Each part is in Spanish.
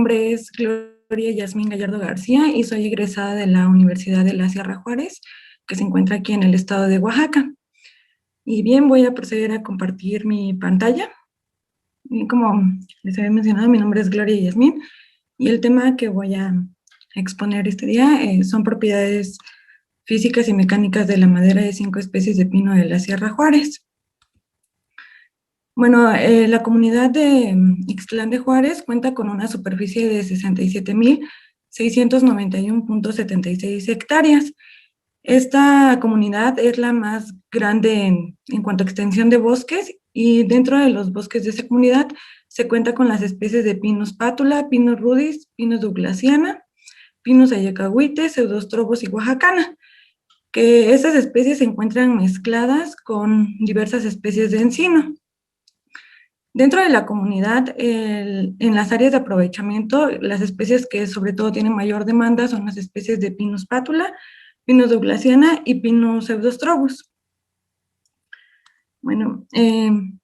nombre es Gloria Yasmín Gallardo García y soy egresada de la Universidad de la Sierra Juárez, que se encuentra aquí en el estado de Oaxaca. Y bien, voy a proceder a compartir mi pantalla. Y como les había mencionado, mi nombre es Gloria Yasmín y el tema que voy a exponer este día son propiedades físicas y mecánicas de la madera de 5 especies de pino de la Sierra Juárez. Bueno, la comunidad de Ixtlán de Juárez cuenta con una superficie de 67.691.76 hectáreas. Esta comunidad es la más grande en cuanto a extensión de bosques y dentro de los bosques de esa comunidad se cuenta con las especies de Pinus pátula, Pinus rudis, Pinus douglasiana, Pinus ayacahuite, Pseudostrobos y oaxacana, que estas especies se encuentran mezcladas con diversas especies de encino. Dentro de la comunidad, en las áreas de aprovechamiento, las especies que sobre todo tienen mayor demanda son las especies de Pinus pátula, Pinus douglasiana y Pinus pseudostrobus. Bueno, el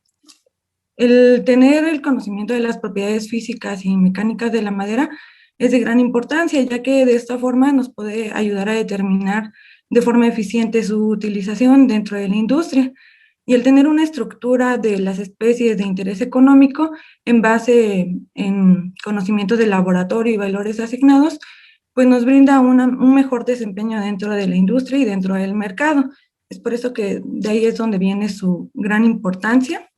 tener el conocimiento de las propiedades físicas y mecánicas de la madera es de gran importancia, ya que de esta forma nos puede ayudar a determinar de forma eficiente su utilización dentro de la industria. Y el tener una estructura de las especies de interés económico en base en conocimientos de laboratorio y valores asignados, pues nos brinda un mejor desempeño dentro de la industria y dentro del mercado. Es por eso que de ahí es donde viene su gran importancia.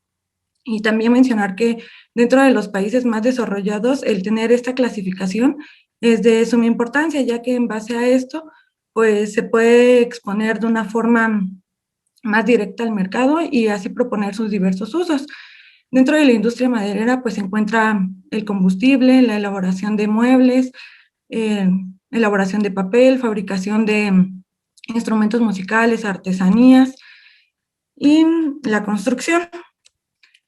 Y también mencionar que dentro de los países más desarrollados, el tener esta clasificación es de suma importancia, ya que en base a esto, pues se puede exponer de una forma más directa al mercado y así proponer sus diversos usos. Dentro de la industria maderera, pues se encuentra el combustible, la elaboración de muebles, elaboración de papel, fabricación de instrumentos musicales, artesanías y la construcción.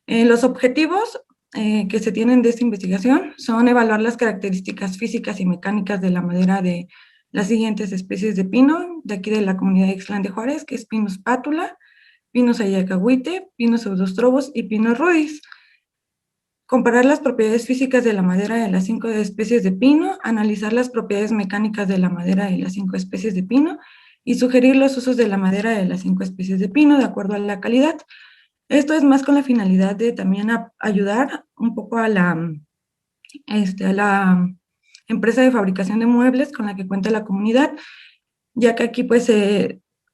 Los objetivos que se tienen de esta investigación son evaluar las características físicas y mecánicas de la madera de las siguientes especies de pino, de aquí de la comunidad de Ixtlán de Juárez, que es Pinus pátula, Pinus ayacahuite, Pinus pseudostrobos y Pinus rudis. Comparar las propiedades físicas de la madera de las 5 especies de pino, analizar las propiedades mecánicas de la madera de las 5 especies de pino y sugerir los usos de la madera de las 5 especies de pino de acuerdo a la calidad. Esto es más con la finalidad de también ayudar un poco a la empresa de fabricación de muebles con la que cuenta la comunidad, ya que aquí pues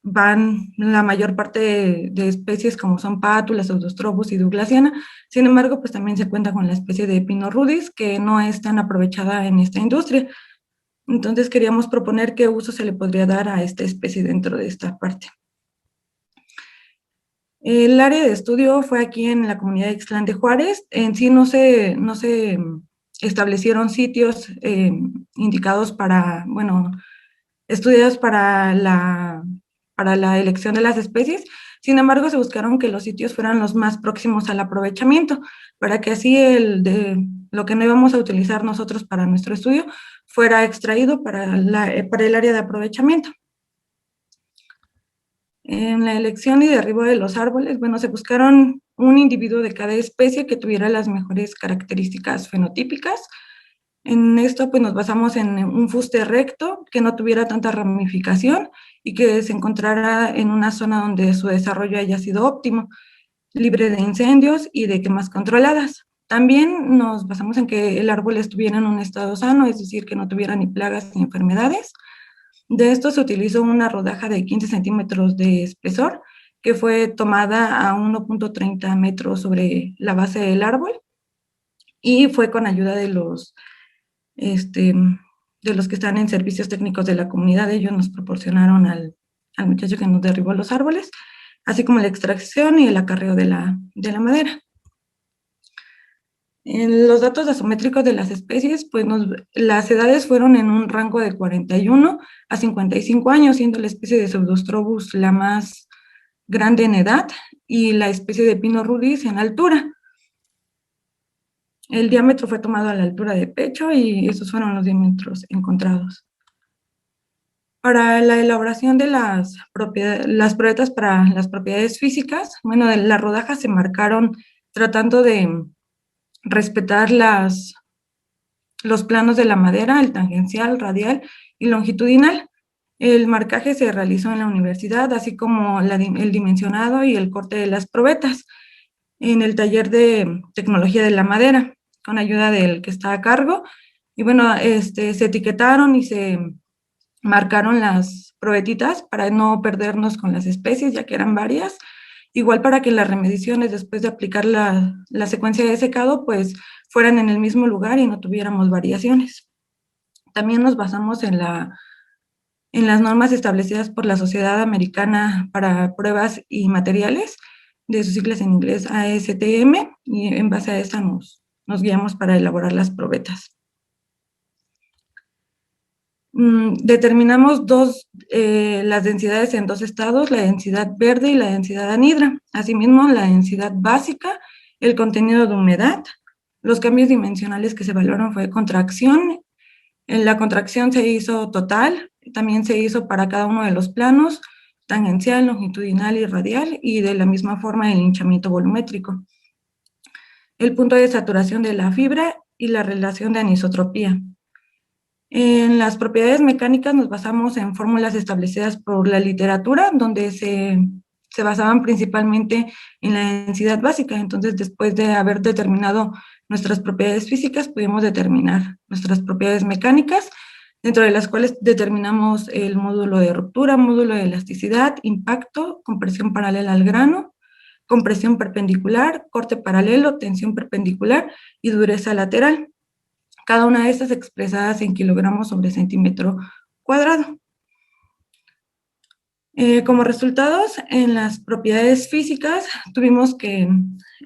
van la mayor parte de especies como son pátulas, pseudostrobus y douglasiana. Sin embargo, pues también se cuenta con la especie de Pinus rudis, que no es tan aprovechada en esta industria. Entonces queríamos proponer qué uso se le podría dar a esta especie dentro de esta parte. El área de estudio fue aquí en la comunidad de Ixtlán de Juárez. En sí no se establecieron sitios indicados para, bueno, estudiados para la elección de las especies. Sin embargo, se buscaron que los sitios fueran los más próximos al aprovechamiento, para que así lo que no íbamos a utilizar nosotros para nuestro estudio fuera extraído para el área de aprovechamiento. En la elección y derribo de los árboles, bueno, se buscaron un individuo de cada especie que tuviera las mejores características fenotípicas. En esto, pues nos basamos en un fuste recto, que no tuviera tanta ramificación y que se encontrara en una zona donde su desarrollo haya sido óptimo, libre de incendios y de quemas controladas. También nos basamos en que el árbol estuviera en un estado sano, es decir, que no tuviera ni plagas ni enfermedades. De esto se utilizó una rodaja de 15 centímetros de espesor, que fue tomada a 1.30 metros sobre la base del árbol y fue con ayuda de los que están en servicios técnicos de la comunidad. Ellos nos proporcionaron al muchacho que nos derribó los árboles, así como la extracción y el acarreo de la madera. En los datos asométricos de las especies, pues las edades fueron en un rango de 41 a 55 años, siendo la especie de Pseudostrobus la más grande en edad y la especie de Pinus rudis en altura. El diámetro fue tomado a la altura de pecho y esos fueron los diámetros encontrados. Para la elaboración de las probetas para las propiedades físicas, bueno, las rodajas se marcaron tratando de respetar las los planos de la madera, el tangencial, radial y longitudinal. El marcaje se realizó en la universidad, así como el dimensionado y el corte de las probetas en el taller de tecnología de la madera, con ayuda del que está a cargo. Y bueno, se etiquetaron y se marcaron las probetitas para no perdernos con las especies, ya que eran varias. Igual para que las remediciones, después de aplicar la secuencia de secado, pues fueran en el mismo lugar y no tuviéramos variaciones. También nos basamos en las normas establecidas por la Sociedad Americana para Pruebas y Materiales, de sus siglas en inglés ASTM, y en base a esa nos guiamos para elaborar las probetas. Determinamos las densidades en dos estados, la densidad verde y la densidad anhidra. Asimismo, la densidad básica, el contenido de humedad. Los cambios dimensionales que se evaluaron fue contracción. En la contracción se hizo total, también se hizo para cada uno de los planos, tangencial, longitudinal y radial, y de la misma forma el hinchamiento volumétrico. El punto de saturación de la fibra y la relación de anisotropía. En las propiedades mecánicas nos basamos en fórmulas establecidas por la literatura, donde se basaban principalmente en la densidad básica. Entonces, después de haber determinado nuestras propiedades físicas, pudimos determinar nuestras propiedades mecánicas, dentro de las cuales determinamos el módulo de ruptura, módulo de elasticidad, impacto, compresión paralela al grano, compresión perpendicular, corte paralelo, tensión perpendicular y dureza lateral. Cada una de estas expresadas en kilogramos sobre centímetro cuadrado. Como resultados, en las propiedades físicas, tuvimos que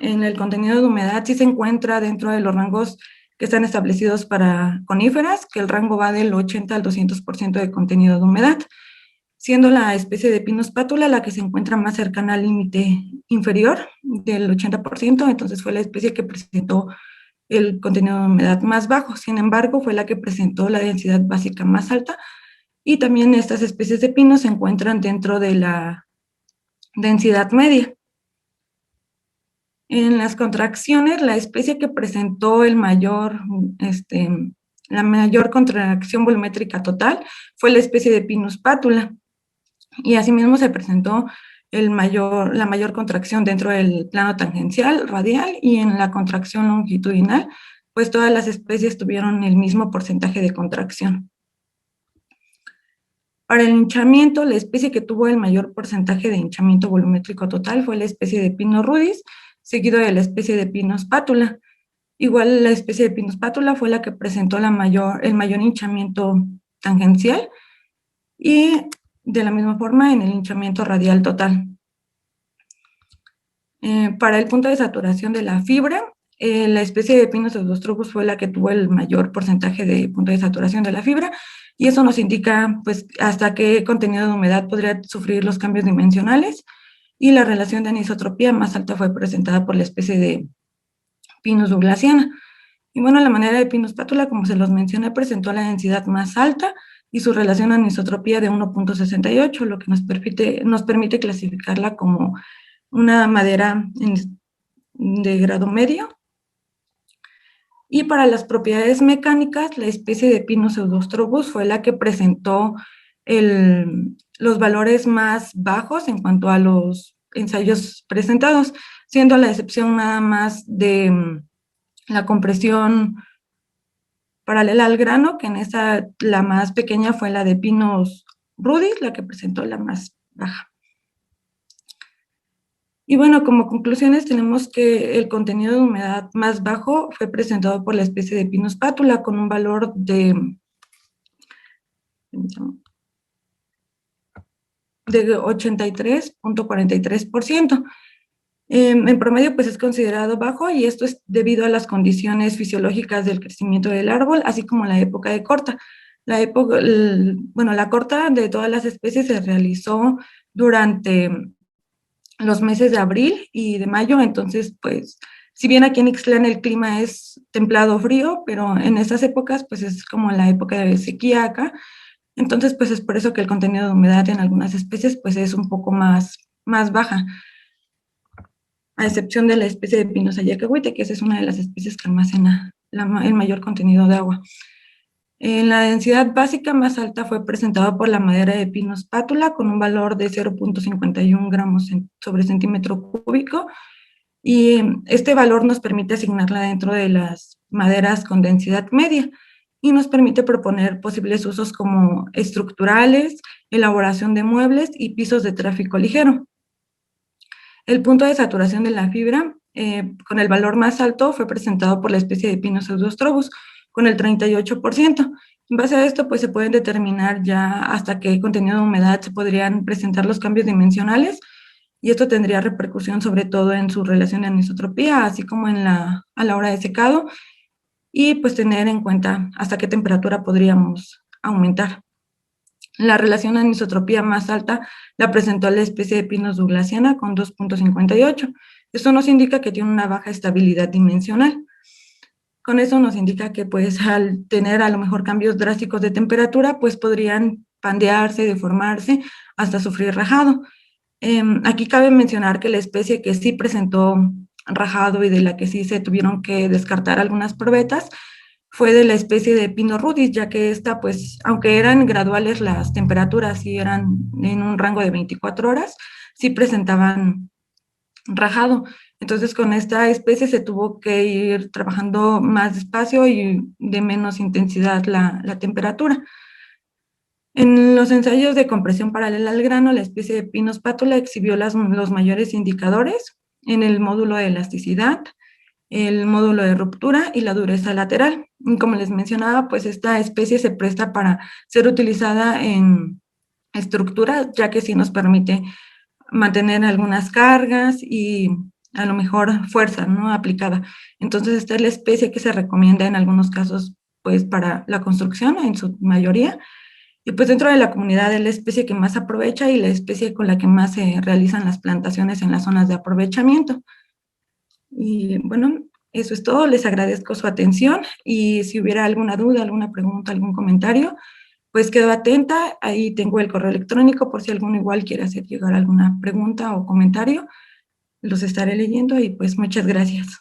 en el contenido de humedad sí se encuentra dentro de los rangos que están establecidos para coníferas, que el rango va del 80 al 200% de contenido de humedad, siendo la especie de Pinus pátula la que se encuentra más cercana al límite inferior del 80%, entonces fue la especie que presentó el contenido de humedad más bajo. Sin embargo, fue la que presentó la densidad básica más alta, y también estas especies de pino se encuentran dentro de la densidad media. En las contracciones, la especie que presentó la mayor contracción volumétrica total fue la especie de Pinus pátula, y asimismo se presentó la mayor contracción dentro del plano tangencial, radial, y en la contracción longitudinal, pues todas las especies tuvieron el mismo porcentaje de contracción. Para el hinchamiento, la especie que tuvo el mayor porcentaje de hinchamiento volumétrico total fue la especie de Pinus rudis, seguido de la especie de Pinus pátula. Igual la especie de Pinus pátula fue la que presentó el mayor hinchamiento tangencial, y de la misma forma en el hinchamiento radial total. Para el punto de saturación de la fibra, la especie de Pinus pseudostrobus fue la que tuvo el mayor porcentaje de punto de saturación de la fibra, y eso nos indica pues hasta qué contenido de humedad podría sufrir los cambios dimensionales, y la relación de anisotropía más alta fue presentada por la especie de Pinus douglassiana. Y bueno, la manera de Pinus pátula, como se los mencioné, presentó la densidad más alta y su relación anisotropía de 1.68, lo que nos permite clasificarla como una madera de grado medio. Y para las propiedades mecánicas, la especie de Pinus pseudostrobus fue la que presentó los valores más bajos en cuanto a los ensayos presentados, siendo la excepción nada más de la compresión paralela al grano, que en esa la más pequeña fue la de Pinus rudis, la que presentó la más baja. Y bueno, como conclusiones tenemos que el contenido de humedad más bajo fue presentado por la especie de Pinus pátula con un valor de 83.43%. En promedio, pues es considerado bajo, y esto es debido a las condiciones fisiológicas del crecimiento del árbol, así como la época de corta. La corta de todas las especies se realizó durante los meses de abril y de mayo. Entonces, pues, si bien aquí en Ixtlán el clima es templado frío, pero en esas épocas, pues es como la época de sequía acá. Entonces, pues es por eso que el contenido de humedad en algunas especies, pues es un poco más baja, a excepción de la especie de Pinus ayacahuite, que esa es una de las especies que almacena el mayor contenido de agua. La densidad básica más alta fue presentada por la madera de pino espátula con un valor de 0.51 gramos sobre centímetro cúbico, y este valor nos permite asignarla dentro de las maderas con densidad media y nos permite proponer posibles usos como estructurales, elaboración de muebles y pisos de tráfico ligero. El punto de saturación de la fibra con el valor más alto fue presentado por la especie de Pinus pseudostrobus con el 38%. En base a esto, pues se pueden determinar ya hasta qué contenido de humedad se podrían presentar los cambios dimensionales, y esto tendría repercusión sobre todo en su relación de anisotropía, así como a la hora de secado, y pues tener en cuenta hasta qué temperatura podríamos aumentar. La relación anisotropía más alta la presentó la especie de Pinus douglasiana con 2.58. Esto nos indica que tiene una baja estabilidad dimensional. Con eso nos indica que pues al tener a lo mejor cambios drásticos de temperatura, pues podrían pandearse, deformarse, hasta sufrir rajado. Aquí cabe mencionar que la especie que sí presentó rajado y de la que sí se tuvieron que descartar algunas probetas fue de la especie de Pino rudis, ya que esta, pues, aunque eran graduales las temperaturas y eran en un rango de 24 horas, sí presentaban rajado. Entonces, con esta especie se tuvo que ir trabajando más despacio y de menos intensidad la temperatura. En los ensayos de compresión paralela al grano, la especie de Pinus pátula exhibió los mayores indicadores en el módulo de elasticidad, el módulo de ruptura y la dureza lateral. Como les mencionaba, pues esta especie se presta para ser utilizada en estructuras, ya que sí nos permite mantener algunas cargas y a lo mejor fuerza, ¿no?, aplicada. Entonces, esta es la especie que se recomienda en algunos casos, pues, para la construcción, en su mayoría. Y pues dentro de la comunidad es la especie que más aprovecha y la especie con la que más se realizan las plantaciones en las zonas de aprovechamiento. Y bueno, eso es todo. Les agradezco su atención y si hubiera alguna duda, alguna pregunta, algún comentario, pues quedo atenta. Ahí tengo el correo electrónico por si alguno igual quiere hacer llegar alguna pregunta o comentario. Los estaré leyendo y pues muchas gracias.